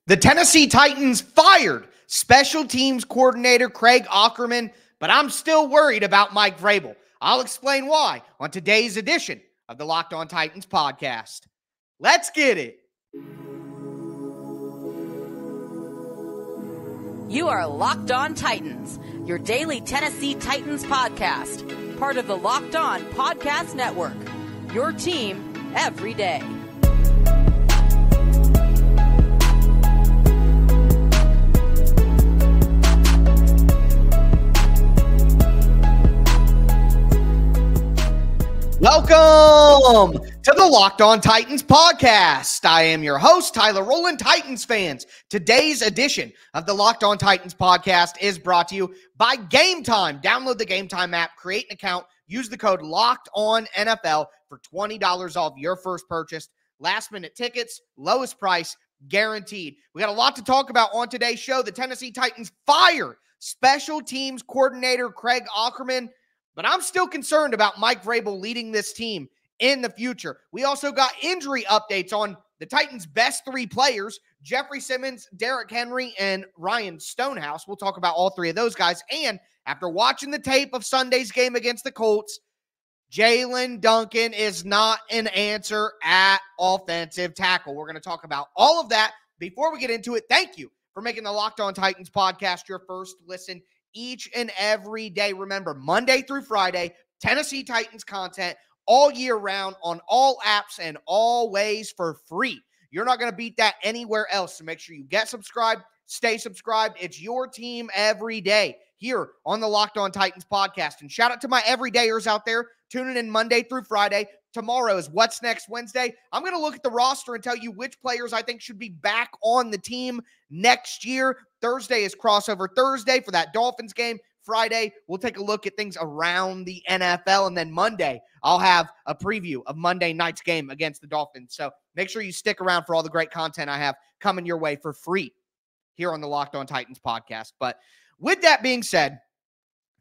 The Tennessee Titans fired special teams coordinator Craig Aukerman, but I'm still worried about Mike Vrabel. I'll explain why on today's edition of the Locked On Titans podcast. Let's get it. You are Locked On Titans, your daily Tennessee Titans podcast, part of the Locked On Podcast Network, your team every day. Welcome to the Locked On Titans podcast. I am your host, Tyler Rowland. Titans fans, today's edition of the Locked On Titans podcast is brought to you by Game Time. Download the Game Time app, create an account, use the code LOCKEDONNFL for $20 off your first purchase. Last minute tickets, lowest price, guaranteed. We got a lot to talk about on today's show. The Tennessee Titans fire special teams coordinator Craig Aukerman, but I'm still concerned about Mike Vrabel leading this team in the future. We also got injury updates on the Titans' best three players, Jeffery Simmons, Derrick Henry, and Ryan Stonehouse. We'll talk about all three of those guys. And after watching the tape of Sunday's game against the Colts, Jaelyn Duncan is not an answer at offensive tackle. We're going to talk about all of that. Before we get into it, thank you for making the Locked On Titans podcast your first listen each and every day. Remember, Monday through Friday, Tennessee Titans content all year round on all apps and always for free. You're not going to beat that anywhere else. So make sure you get subscribed, stay subscribed. It's your team every day here on the Locked On Titans podcast. And shout out to my everydayers out there tuning in Monday through Friday. Tomorrow is What's Next Wednesday. I'm going to look at the roster and tell you which players I think should be back on the team next year. Thursday is crossover Thursday for that Dolphins game. Friday, we'll take a look at things around the NFL. And then Monday, I'll have a preview of Monday night's game against the Dolphins. So make sure you stick around for all the great content I have coming your way for free here on the Locked On Titans podcast. But with that being said,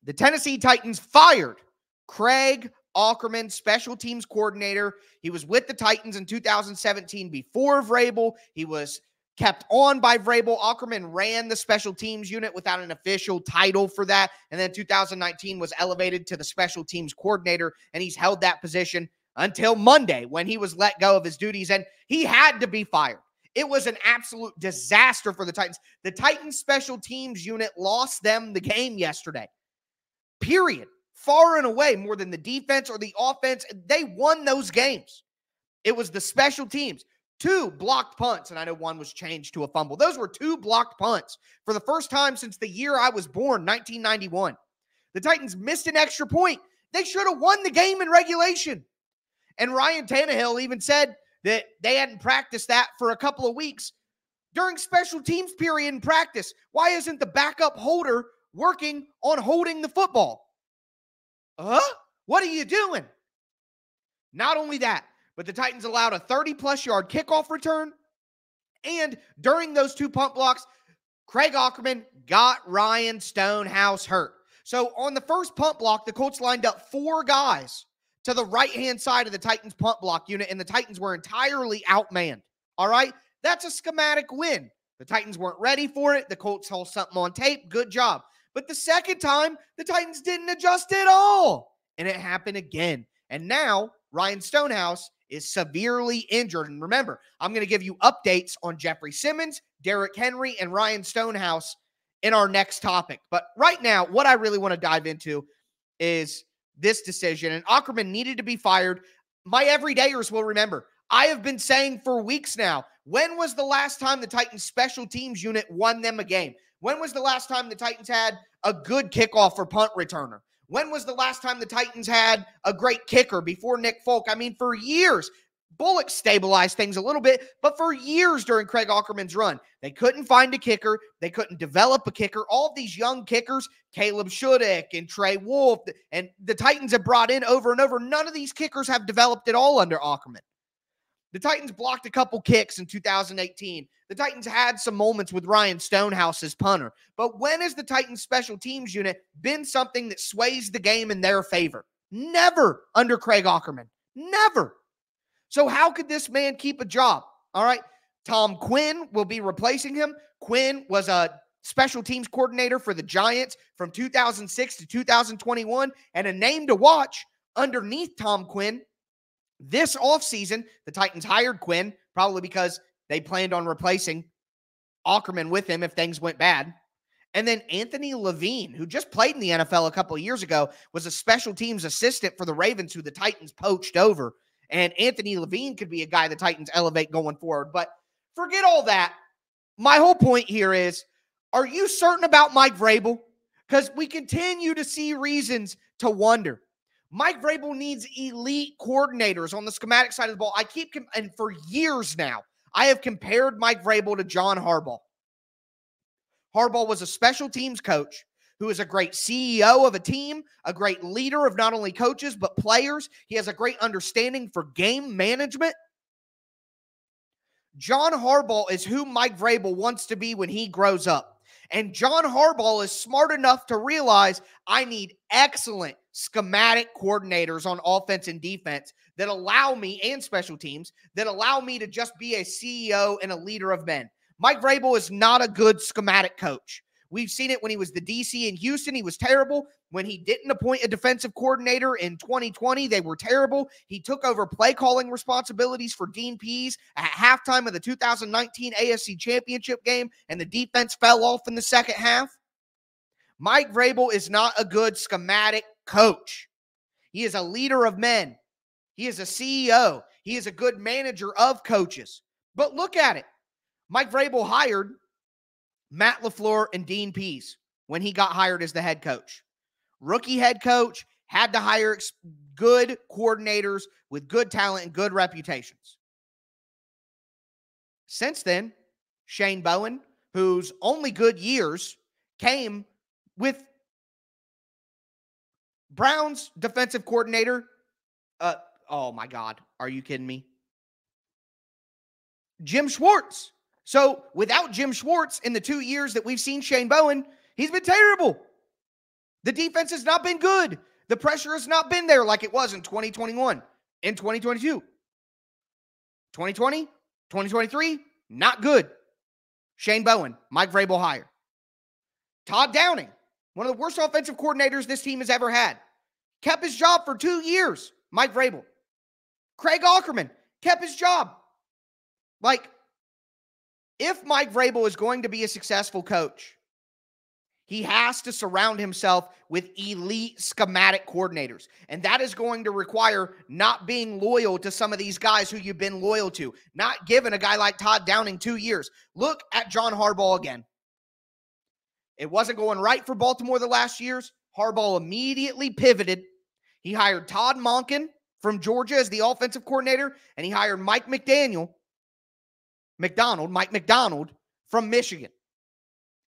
the Tennessee Titans fired Craig Aukerman, special teams coordinator. He was with the Titans in 2017 before Vrabel. He was kept on by Vrabel. Aukerman ran the special teams unit without an official title for that. And then 2019 was elevated to the special teams coordinator, and he's held that position until Monday when he was let go of his duties, and he had to be fired. It was an absolute disaster for the Titans. The Titans special teams unit lost them the game yesterday. Period. Far and away, more than the defense or the offense. They won those games. It was the special teams. 2 blocked punts, and I know one was changed to a fumble. Those were 2 blocked punts for the first time since the year I was born, 1991. The Titans missed an extra point. They should have won the game in regulation. And Ryan Tannehill even said that they hadn't practiced that for a couple of weeks. During special teams period in practice, why isn't the backup holder working on holding the football? What are you doing? Not only that, but the Titans allowed a 30-plus yard kickoff return. And during those 2 punt blocks, Craig Aukerman got Ryan Stonehouse hurt. So on the first punt block, the Colts lined up 4 guys to the right-hand side of the Titans punt block unit, and the Titans were entirely outmanned. All right? That's a schematic win. The Titans weren't ready for it. The Colts saw something on tape. Good job. But the second time, the Titans didn't adjust at all. And it happened again. And now, Ryan Stonehouse is severely injured. And remember, I'm going to give you updates on Jeffery Simmons, Derrick Henry, and Ryan Stonehouse in our next topic. But right now, what I really want to dive into is this decision. And Aukerman needed to be fired. My everydayers will remember, I have been saying for weeks now, when was the last time the Titans special teams unit won them a game? When was the last time the Titans had a good kickoff or punt returner? When was the last time the Titans had a great kicker before Nick Folk? I mean, for years, Bullock stabilized things a little bit, but for years during Craig Aukerman's run, they couldn't find a kicker. They couldn't develop a kicker. All of these young kickers, Caleb Shudick and Trey Wolf, and the Titans have brought in over and over. None of these kickers have developed at all under Aukerman. The Titans blocked a couple kicks in 2018. The Titans had some moments with Ryan Stonehouse as punter. But when has the Titans special teams unit been something that sways the game in their favor? Never under Craig Aukerman. Never. So how could this man keep a job? All right. Tom Quinn will be replacing him. Quinn was a special teams coordinator for the Giants from 2006 to 2021, and a name to watch underneath Tom Quinn. This offseason, the Titans hired Quinn, probably because they planned on replacing Aukerman with him if things went bad. And then Anthony Levine, who just played in the NFL a couple of years ago, was a special teams assistant for the Ravens, who the Titans poached over. And Anthony Levine could be a guy the Titans elevate going forward. But forget all that. My whole point here is, are you certain about Mike Vrabel? Because we continue to see reasons to wonder. Mike Vrabel needs elite coordinators on the schematic side of the ball. And for years now, I have compared Mike Vrabel to John Harbaugh. Harbaugh was a special teams coach who is a great CEO of a team, a great leader of not only coaches, but players. He has a great understanding for game management. John Harbaugh is who Mike Vrabel wants to be when he grows up. And John Harbaugh is smart enough to realize I need excellent schematic coordinators on offense and defense that allow me, and special teams, that allow me to just be a CEO and a leader of men. Mike Vrabel is not a good schematic coach. We've seen it when he was the DC in Houston. He was terrible. When he didn't appoint a defensive coordinator in 2020, they were terrible. He took over play calling responsibilities for Dean Pease at halftime of the 2019 AFC Championship game, and the defense fell off in the second half. Mike Vrabel is not a good schematic coach. He is a leader of men. He is a CEO. He is a good manager of coaches. But look at it. Mike Vrabel hired Matt LaFleur and Dean Pease when he got hired as the head coach. Rookie head coach, had to hire good coordinators with good talent and good reputations. Since then, Shane Bowen, whose only good years came with Browns defensive coordinator. Oh my God, are you kidding me? Jim Schwartz. So without Jim Schwartz in the 2 years that we've seen Shane Bowen, he's been terrible. The defense has not been good. The pressure has not been there like it was in 2021, in 2022. 2020, 2023, not good. Shane Bowen, Mike Vrabel hire. Todd Downing, one of the worst offensive coordinators this team has ever had. Kept his job for 2 years, Mike Vrabel. Craig Aukerman kept his job. If Mike Vrabel is going to be a successful coach, he has to surround himself with elite schematic coordinators. And that is going to require not being loyal to some of these guys who you've been loyal to, not giving a guy like Todd Downing 2 years. Look at John Harbaugh again. It wasn't going right for Baltimore the last years. Harbaugh immediately pivoted. He hired Todd Monken from Georgia as the offensive coordinator, and he hired Mike Mike McDonald from Michigan.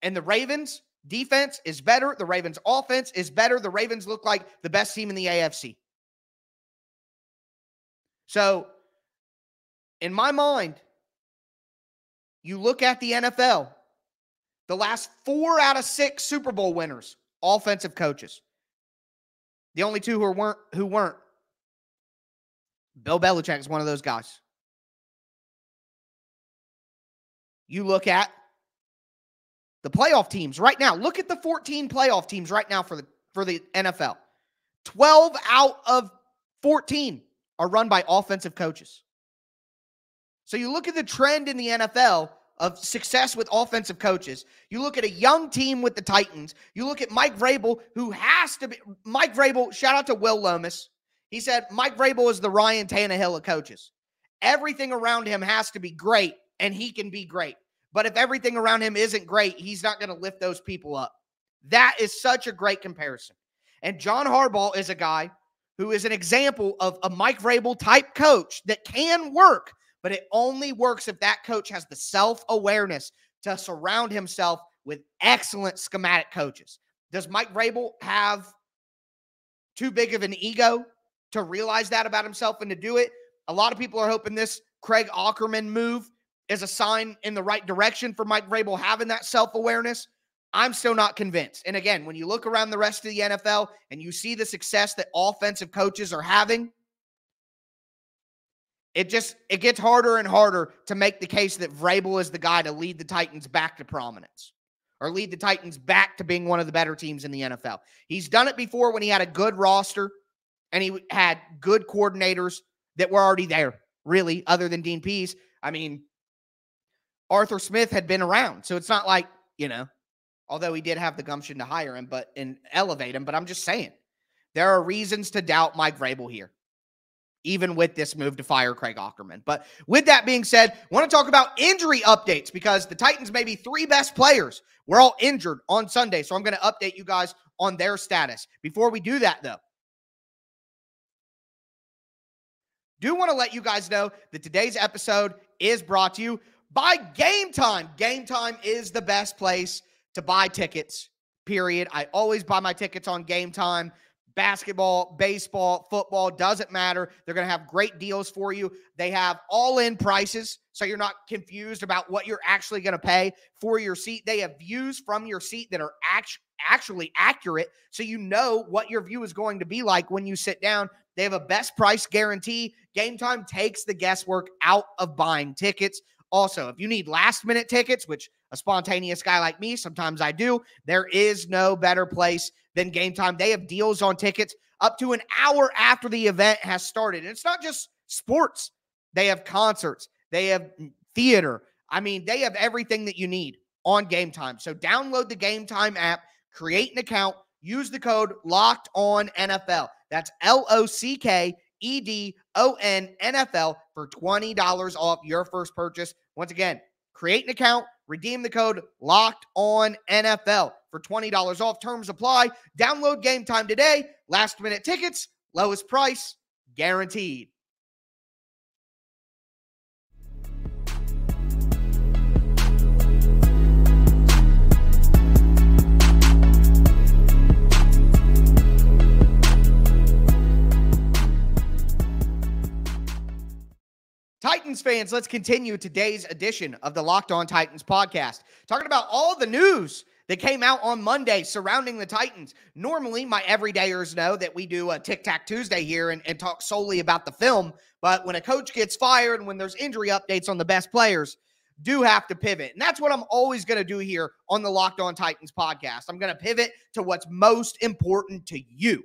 And the Ravens defense is better. The Ravens offense is better. The Ravens look like the best team in the AFC. So, in my mind, you look at the NFL, the last 4 out of 6 Super Bowl winners, offensive coaches. The only two who weren't. Bill Belichick is one of those guys. You look at the playoff teams right now. Look at the 14 playoff teams right now for the NFL. 12 out of 14 are run by offensive coaches. So you look at the trend in the NFL of success with offensive coaches. You look at a young team with the Titans. You look at Mike Vrabel, who has to be – Mike Vrabel, shout out to Will Lomas. He said Mike Vrabel is the Ryan Tannehill of coaches. Everything around him has to be great, and he can be great. But if everything around him isn't great, he's not going to lift those people up. That is such a great comparison. And John Harbaugh is a guy who is an example of a Mike Vrabel type coach that can work, but it only works if that coach has the self-awareness to surround himself with excellent schematic coaches. Does Mike Vrabel have too big of an ego to realize that about himself and to do it? A lot of people are hoping this Craig Aukerman move is a sign in the right direction for Mike Vrabel having that self-awareness. I'm still not convinced. And again, when you look around the rest of the NFL and you see the success that offensive coaches are having, it gets harder and harder to make the case that Vrabel is the guy to lead the Titans back to prominence or lead the Titans back to being one of the better teams in the NFL. He's done it before when he had a good roster and he had good coordinators that were already there, really, other than Dean Pease. I mean, Arthur Smith had been around, so it's not like, although he did have the gumption to hire him and elevate him, but I'm just saying, there are reasons to doubt Mike Vrabel here, even with this move to fire Craig Aukerman. But with that being said, I want to talk about injury updates because the Titans' maybe 3 best players were all injured on Sunday, so I'm going to update you guys on their status. Before we do that, though, do want to let you guys know that today's episode is brought to you by Game Time. Game Time is the best place to buy tickets, period. I always buy my tickets on Game Time. Basketball, baseball, football, doesn't matter. They're going to have great deals for you. They have all-in prices, so you're not confused about what you're actually going to pay for your seat. They have views from your seat that are actually accurate, so you know what your view is going to be like when you sit down. They have a best price guarantee. Game Time takes the guesswork out of buying tickets. Also, if you need last-minute tickets, which a spontaneous guy like me, sometimes I do, there is no better place than Game Time. They have deals on tickets up to an hour after the event has started. And it's not just sports. They have concerts. They have theater. I mean, they have everything that you need on Game Time. So download the Game Time app, create an account, use the code LOCKEDONNFL. That's LOCKEDONNFL for $20 off your first purchase. Once again, create an account, redeem the code LOCKEDONNFL for $20 off. Terms apply. Download Game Time today. Last minute tickets, lowest price, guaranteed. Titans fans, let's continue today's edition of the Locked On Titans podcast. Talking about all the news that came out on Monday surrounding the Titans. Normally, my everydayers know that we do a Tic Tac Tuesday here and talk solely about the film. But when a coach gets fired and when there's injury updates on the best players, do have to pivot. And that's what I'm always going to do here on the Locked On Titans podcast. I'm going to pivot to what's most important to you.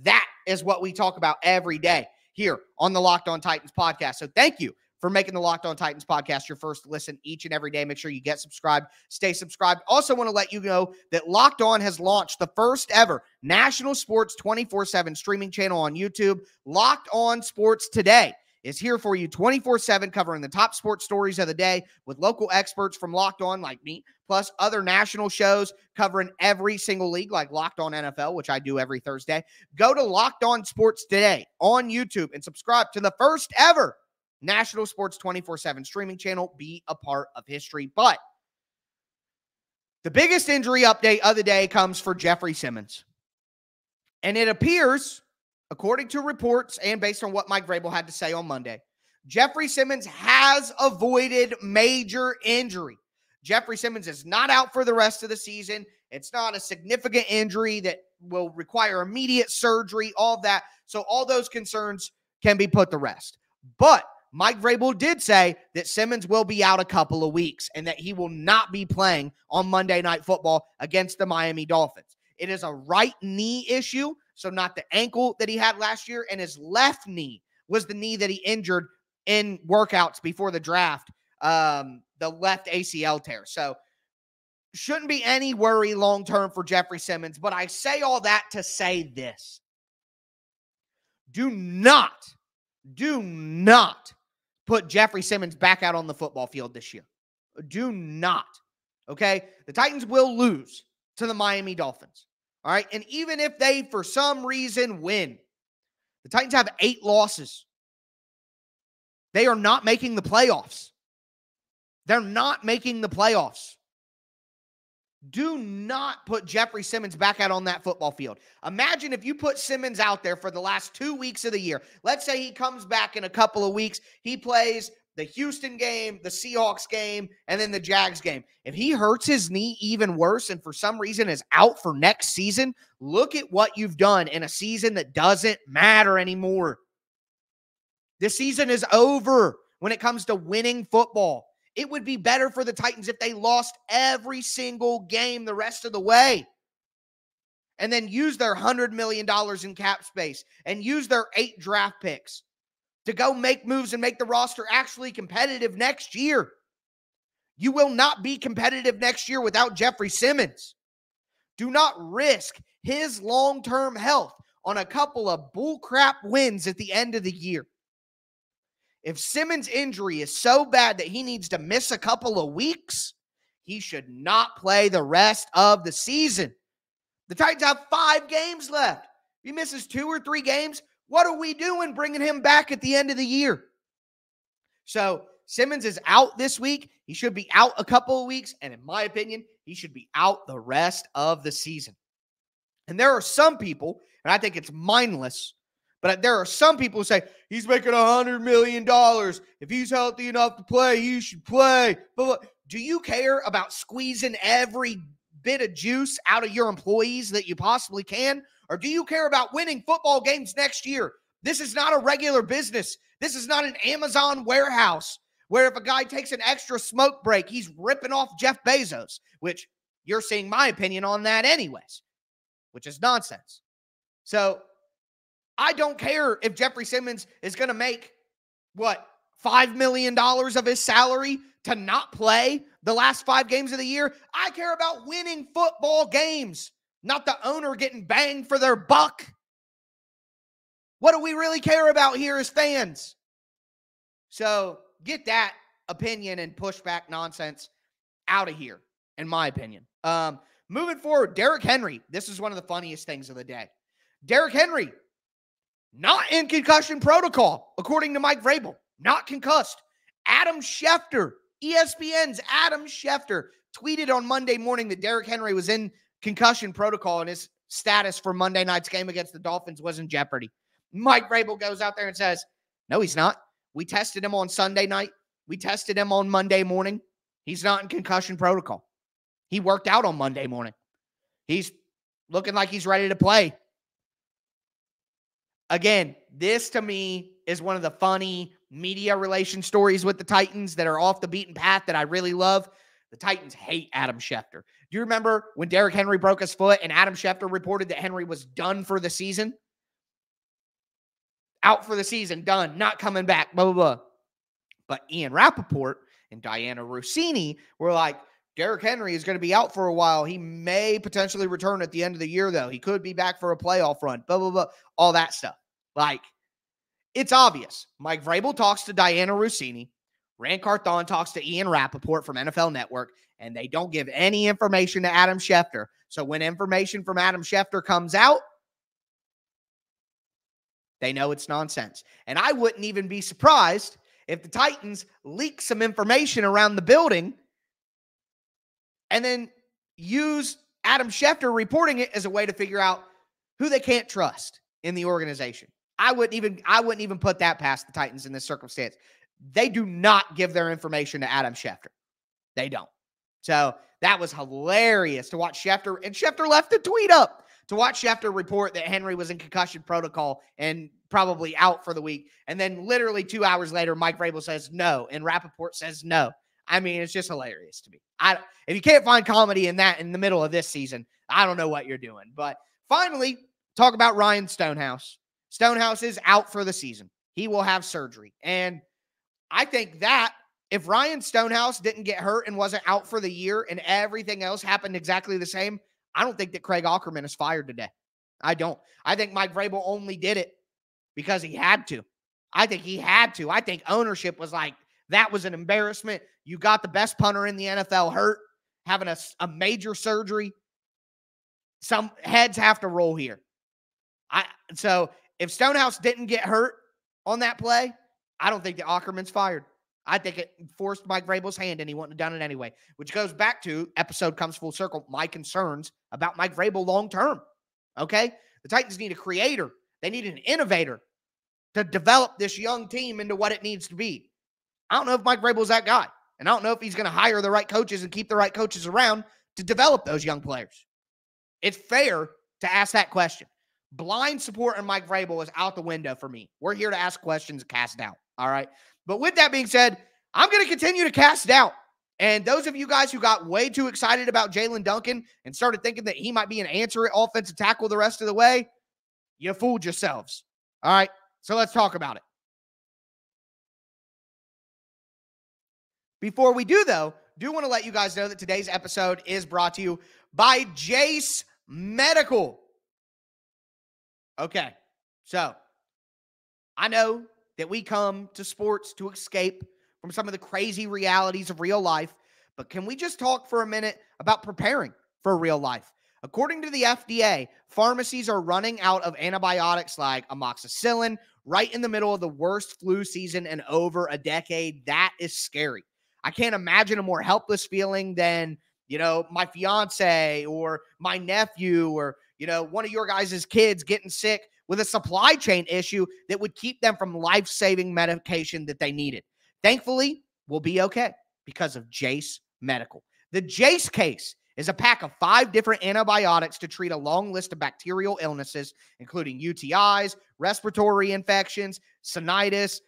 That is what we talk about every day here on the Locked On Titans podcast. So thank you for making the Locked On Titans podcast your first listen each and every day. Make sure you get subscribed, stay subscribed. Also want to let you know that Locked On has launched the first ever national sports 24/7 streaming channel on YouTube. Locked On Sports Today is here for you 24/7, covering the top sports stories of the day with local experts from Locked On like me, plus other national shows covering every single league like Locked On NFL, which I do every Thursday. Go to Locked On Sports Today on YouTube and subscribe to the first ever national sports 24/7 streaming channel. Be a part of history. But the biggest injury update of the day comes for Jeffery Simmons. And it appears, according to reports and based on what Mike Vrabel had to say on Monday, Jeffery Simmons has avoided major injury. Jeffery Simmons is not out for the rest of the season. It's not a significant injury that will require immediate surgery, all of that. So all those concerns can be put to rest. But Mike Vrabel did say that Simmons will be out a couple of weeks and that he will not be playing on Monday Night Football against the Miami Dolphins. It is a right knee issue, so not the ankle that he had last year, and his left knee was the knee that he injured in workouts before the draft, the left ACL tear. So shouldn't be any worry long-term for Jeffery Simmons, but I say all that to say this. Do not put Jeffery Simmons back out on the football field this year. Do not. Okay? The Titans will lose to the Miami Dolphins. All right? And even if they, for some reason, win, the Titans have 8 losses. They are not making the playoffs. They're not making the playoffs. Do not put Jeffery Simmons back out on that football field. Imagine if you put Simmons out there for the last 2 weeks of the year. Let's say he comes back in a couple of weeks. He plays the Houston game, the Seahawks game, and then the Jags game. If he hurts his knee even worse and for some reason is out for next season, look at what you've done in a season that doesn't matter anymore. The season is over when it comes to winning football. It would be better for the Titans if they lost every single game the rest of the way and then use their $100 million in cap space and use their 8 draft picks to go make moves and make the roster actually competitive next year. You will not be competitive next year without Jeffery Simmons. Do not risk his long-term health on a couple of bullcrap wins at the end of the year. If Simmons' injury is so bad that he needs to miss a couple of weeks, he should not play the rest of the season. The Titans have 5 games left. If he misses 2 or 3 games, what are we doing bringing him back at the end of the year? So Simmons is out this week. He should be out a couple of weeks. And in my opinion, he should be out the rest of the season. And there are some people, and I think it's mindless, but there are some people who say, he's making $100 million. If he's healthy enough to play, he should play. But do you care about squeezing every bit of juice out of your employees that you possibly can? Or do you care about winning football games next year? This is not a regular business. This is not an Amazon warehouse where if a guy takes an extra smoke break, he's ripping off Jeff Bezos, which you're seeing my opinion on that anyways, which is nonsense. So I don't care if Jeffery Simmons is going to make, $5 million of his salary to not play the last 5 games of the year. I care about winning football games, not the owner getting banged for their buck. What do we really care about here as fans? So get that opinion and pushback nonsense out of here, in my opinion. Moving forward, Derrick Henry. This is one of the funniest things of the day. Derrick Henry, not in concussion protocol, according to Mike Vrabel. Not concussed. Adam Schefter, ESPN's Adam Schefter, tweeted on Monday morning that Derrick Henry was in concussion protocol and his status for Monday night's game against the Dolphins was in jeopardy. Mike Vrabel goes out there and says, no, he's not. We tested him on Sunday night. We tested him on Monday morning. He's not in concussion protocol. He worked out on Monday morning. He's looking like he's ready to play. Again, this to me is one of the funny media relation stories with the Titans that are off the beaten path that I really love. The Titans hate Adam Schefter. Do you remember when Derrick Henry broke his foot and Adam Schefter reported that Henry was done for the season? Out for the season, done, not coming back, blah, blah, blah. But Ian Rappaport and Diana Rossini were like, Derrick Henry is going to be out for a while. He may potentially return at the end of the year, though. He could be back for a playoff run, blah, blah, blah, all that stuff. Like, it's obvious. Mike Vrabel talks to Diana Rossini. Rand Carthon talks to Ian Rappaport from NFL Network, and they don't give any information to Adam Schefter. So when information from Adam Schefter comes out, they know it's nonsense. And I wouldn't even be surprised if the Titans leak some information around the building and then use Adam Schefter reporting it as a way to figure out who they can't trust in the organization. I wouldn't even put that past the Titans in this circumstance. They do not give their information to Adam Schefter. They don't. So that was hilarious to watch Schefter, and Schefter left a tweet up to watch Schefter report that Henry was in concussion protocol and probably out for the week. And then literally 2 hours later, Mike Vrabel says no, and Rappaport says no. I mean, it's just hilarious to me. If you can't find comedy in that in the middle of this season, I don't know what you're doing. But finally, talk about Ryan Stonehouse. Stonehouse is out for the season. He will have surgery. And I think that if Ryan Stonehouse didn't get hurt and wasn't out for the year and everything else happened exactly the same, I don't think that Craig Aukerman is fired today. I don't. I think Mike Vrabel only did it because he had to. I think he had to. I think ownership was like, that was an embarrassment. You got the best punter in the NFL hurt, having a major surgery. Some heads have to roll here. So if Stonehouse didn't get hurt on that play, I don't think that Aukerman's fired. I think it forced Mike Vrabel's hand, and he wouldn't have done it anyway, which goes back to, episode comes full circle, my concerns about Mike Vrabel long-term, okay? The Titans need a creator. They need an innovator to develop this young team into what it needs to be. I don't know if Mike Vrabel's that guy, and I don't know if he's going to hire the right coaches and keep the right coaches around to develop those young players. It's fair to ask that question. Blind support and Mike Vrabel is out the window for me. We're here to ask questions and cast doubt. All right. But with that being said, I'm going to continue to cast doubt. And those of you guys who got way too excited about Jaelyn Duncan and started thinking that he might be an answer at offensive tackle the rest of the way, you fooled yourselves. All right. So let's talk about it. Before we do, though, do want to let you guys know that today's episode is brought to you by Jase Medical. Okay, so I know that we come to sports to escape from some of the crazy realities of real life, but can we just talk for a minute about preparing for real life? According to the FDA, pharmacies are running out of antibiotics like amoxicillin right in the middle of the worst flu season in over a decade. That is scary. I can't imagine a more helpless feeling than, my fiance or my nephew or, one of your guys' kids getting sick with a supply chain issue that would keep them from life-saving medication that they needed. Thankfully, we'll be okay because of Jase Medical. The Jase case is a pack of 5 different antibiotics to treat a long list of bacterial illnesses, including UTIs, respiratory infections, sinusitis,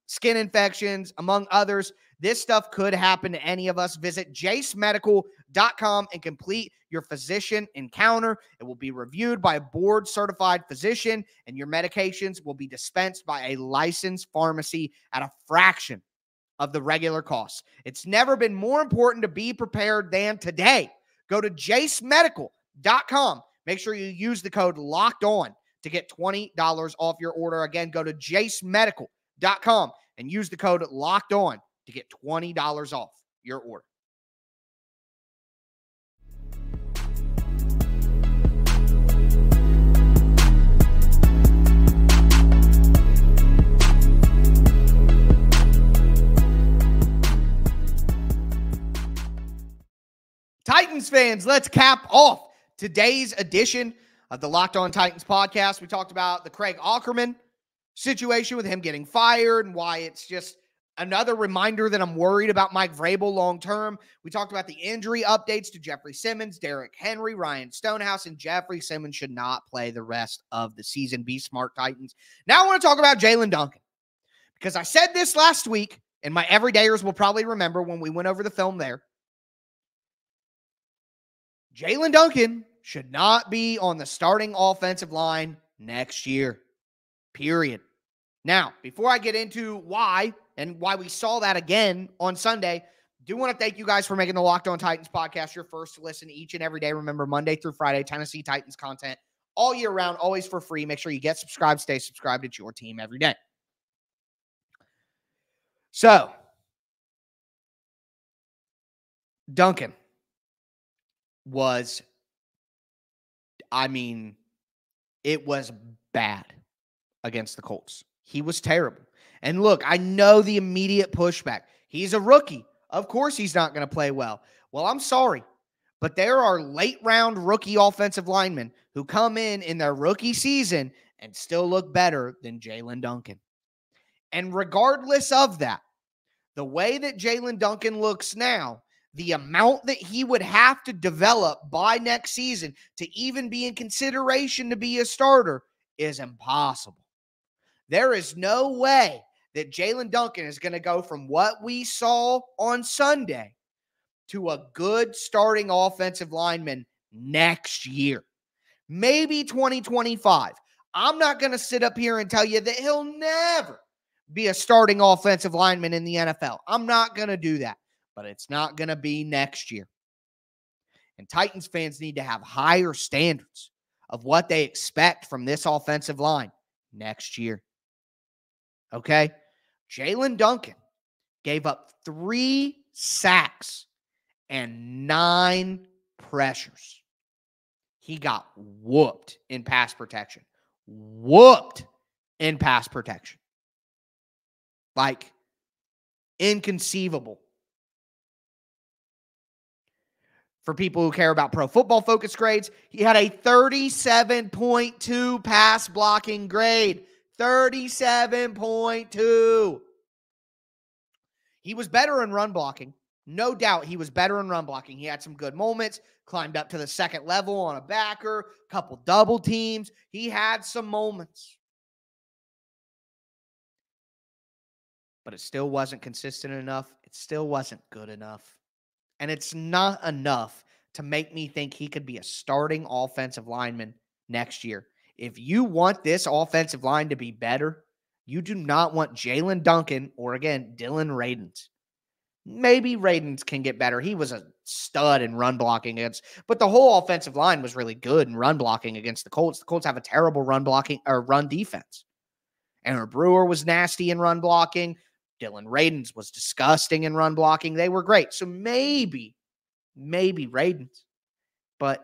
skin infections, among others. This stuff could happen to any of us. Visit jasemedical.com and complete your physician encounter. It will be reviewed by a board-certified physician, and your medications will be dispensed by a licensed pharmacy at a fraction of the regular costs. It's never been more important to be prepared than today. Go to jasemedical.com. Make sure you use the code LOCKEDON to get $20 off your order. Again, go to jasemedical.com and use the code LOCKEDON to get $20 off your order. Titans fans, let's cap off today's edition of the Locked On Titans podcast. We talked about the Craig Aukerman situation with him getting fired and why it's just another reminder that I'm worried about Mike Vrabel long-term. We talked about the injury updates to Jeffery Simmons, Derrick Henry, Ryan Stonehouse, and Jeffery Simmons should not play the rest of the season. Be smart, Titans. Now I want to talk about Jaelyn Duncan because I said this last week, and my everydayers will probably remember when we went over the film there. Jaelyn Duncan should not be on the starting offensive line next year, period. Now, before I get into why and why we saw that again on Sunday, do want to thank you guys for making the Locked On Titans podcast your first to listen each and every day. Remember, Monday through Friday, Tennessee Titans content all year round, always for free. Make sure you get subscribed, stay subscribed. It's your team every day. So, Duncan was, it was bad against the Colts. He was terrible. And look, I know the immediate pushback. He's a rookie. Of course he's not going to play well. Well, I'm sorry, but there are late-round rookie offensive linemen who come in their rookie season and still look better than Jaelyn Duncan. And regardless of that, the way that Jaelyn Duncan looks now, the amount that he would have to develop by next season to even be in consideration to be a starter is impossible. There is no way that Jaelyn Duncan is going to go from what we saw on Sunday to a good starting offensive lineman next year. Maybe 2025. I'm not going to sit up here and tell you that he'll never be a starting offensive lineman in the NFL. I'm not going to do that. But it's not going to be next year. And Titans fans need to have higher standards of what they expect from this offensive line next year. Okay? Jaelyn Duncan gave up 3 sacks and 9 pressures. He got whooped in pass protection. Whooped in pass protection. Like, inconceivable. For people who care about Pro Football Focus grades, he had a 37.2 pass blocking grade. 37.2. He was better in run blocking. No doubt he was better in run blocking. He had some good moments, climbed up to the second level on a backer, couple double teams. He had some moments. But it still wasn't consistent enough. It still wasn't good enough. And it's not enough to make me think he could be a starting offensive lineman next year. If you want this offensive line to be better, you do not want Jaelyn Duncan or, again, Dillon Radunz. Maybe Radunz can get better. He was a stud in run blocking against, but the whole offensive line was really good in run blocking against the Colts. The Colts have a terrible run blocking or run defense. Aaron Brewer was nasty in run blocking. Dillon Radunz was disgusting in run blocking. They were great. So maybe Radunz. But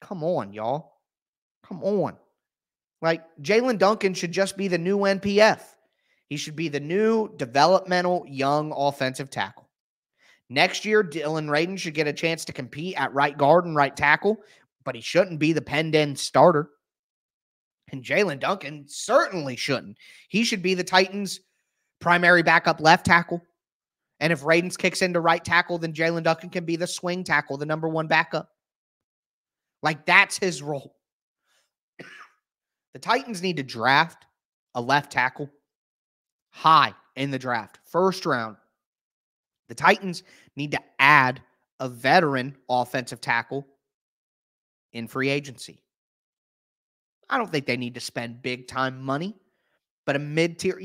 come on, y'all. Come on. Like, Jaelyn Duncan should just be the new NPF. He should be the new developmental young offensive tackle. Next year, Dillon Radunz should get a chance to compete at right guard and right tackle, but he shouldn't be the penned-in starter. And Jaelyn Duncan certainly shouldn't. He should be the Titans' primary backup left tackle. And if Radunz kicks into right tackle, then Jaelyn Duncan can be the swing tackle, the number one backup. Like, that's his role. The Titans need to draft a left tackle high in the draft, first round. The Titans need to add a veteran offensive tackle in free agency. I don't think they need to spend big time money, but a mid-tier,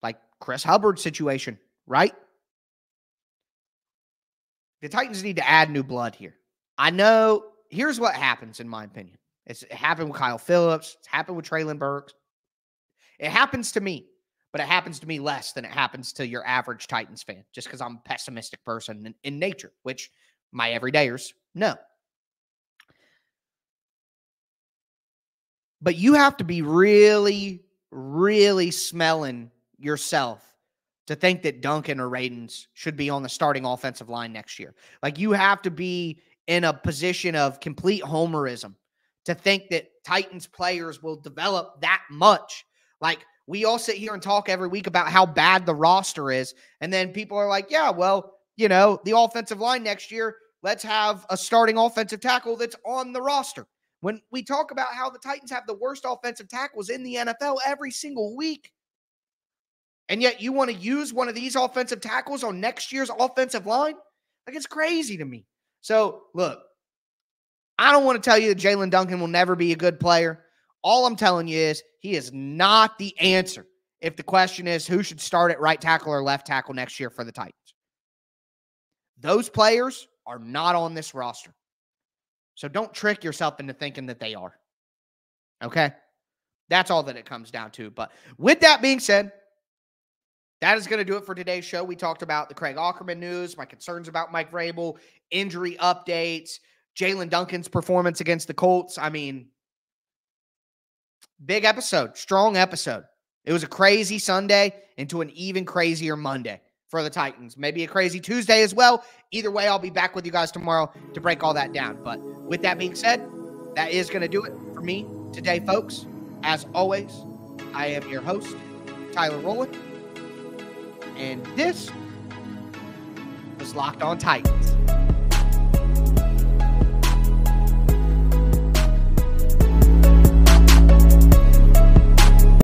like Chris Hubbard's situation, right? The Titans need to add new blood here. I know, here's what happens in my opinion. It happened with Kyle Phillips. It's happened with Treylon Burks. It happens to me, but it happens to me less than it happens to your average Titans fan, just because I'm a pessimistic person in nature, which my everydayers know. But you have to be really, really smelling yourself to think that Duncan or Radunz should be on the starting offensive line next year. Like, you have to be in a position of complete homerism to think that Titans players will develop that much. Like, we all sit here and talk every week about how bad the roster is, and then people are like, yeah, well, the offensive line next year, let's have a starting offensive tackle that's on the roster. When we talk about how the Titans have the worst offensive tackles in the NFL every single week, and yet you want to use one of these offensive tackles on next year's offensive line? Like, it's crazy to me. So, look, I don't want to tell you that Jaelyn Duncan will never be a good player. All I'm telling you is he is not the answer if the question is who should start at right tackle or left tackle next year for the Titans. Those players are not on this roster. So don't trick yourself into thinking that they are. Okay? That's all that it comes down to. But with that being said, that is going to do it for today's show. We talked about the Craig Aukerman news, my concerns about Mike Vrabel, injury updates, Jaelyn Duncan's performance against the Colts. I mean, big episode, strong episode. It was a crazy Sunday into an even crazier Monday for the Titans. Maybe a crazy Tuesday as well. Either way, I'll be back with you guys tomorrow to break all that down. But with that being said, that is going to do it for me today, folks. As always, I am your host, Tyler Rowland, and this was Locked On Titans.